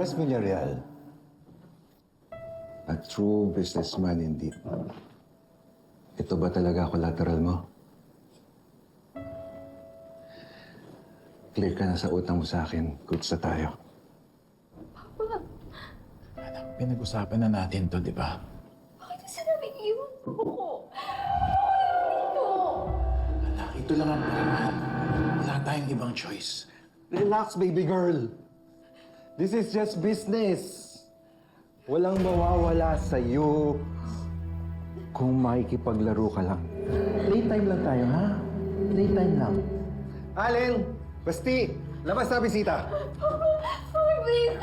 Andres Villarreal. A true businessman indeed. Ito ba talaga collateral mo? Clear ka na sa utang mo sa akin. Goods na tayo. Anak, pinag-usapan na natin to, di ba? Bakit kasi namin iwan ko? Dito! Anak, ito lang ang paraan. Wala tayong ibang choice. Relax, baby girl. This is just business. Walang mawawala sa'yo kung makikipaglaro ka lang. Playtime lang tayo, ha? Playtime lang. Allen! Basti! Labas na bisita! Mami, please!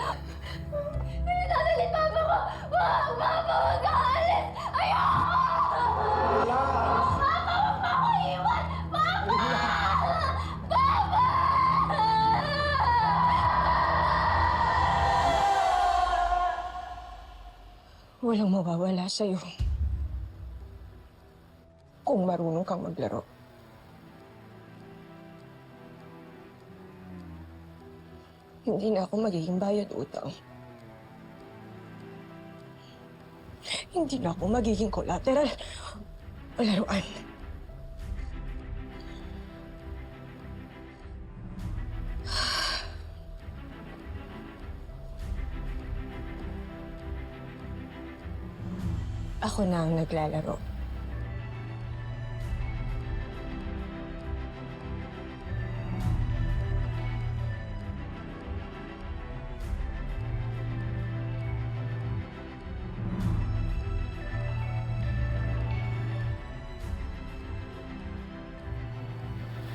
Hindi dadalhin papa ko! Papa, huwag ka alis! Ayoko! Relax! Papa, huwag mo ako iwan! Papa! Papa! Walang mawawala sa'yo kung marunong kang maglaro. Hindi na ako magiging bayad utang. Hindi na ako magiging collateral o laruan. Ako na ang naglalaro.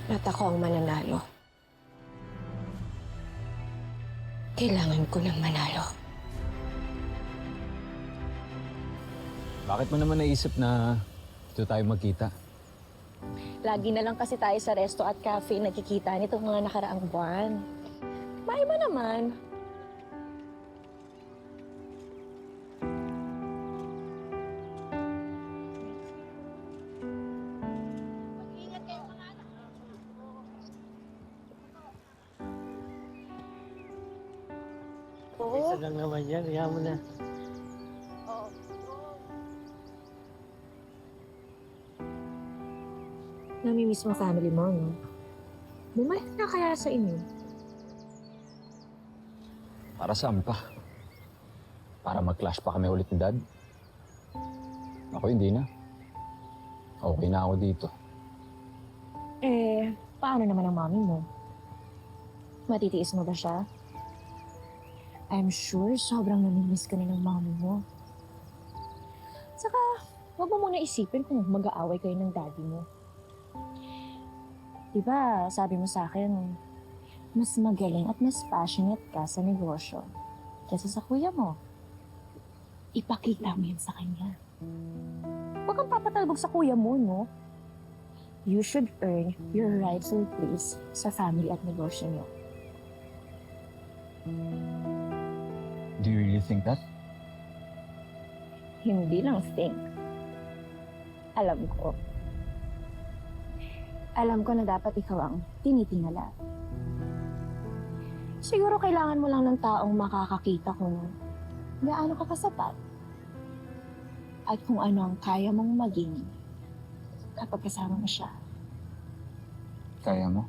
At ako ang mananalo. Kailangan ko ng manalo. Bakit mo naman naisip na dito tayo magkita? Lagi na lang kasi tayo sa resto at cafe nagkikita nitong mga nakaraang buwan. Maiba naman. Isa lang naman yan, kaya mo na. Namimiss mo family mo, no? Bumalik na kaya sa inyo. Para saan pa? Para mag-clash pa kami ulit ni Dad? Ako hindi na. Okay na ako dito. Eh, paano naman ang mami mo? Matitiis mo ba siya? I'm sure sobrang namimiss ka na ng mami mo. Saka, huwag mo muna isipin kung mag-aaway kayo ng daddy mo. Diba, sabi mo sa akin, mas magaling at mas passionate ka sa negosyo kaysa sa kuya mo. Ipakita mo yan sa kanya. Huwag kang papatalbog sa kuya mo, no? You should earn your rightful place sa family at negosyo niyo. Do you really think that? Hindi lang think. Alam ko. Alam ko na dapat ikaw ang tinitingala. Siguro kailangan mo lang ng taong makakakita kung gaano ka kasapat at kung ano ang kaya mong maging kapag kasama mo siya. Kaya mo?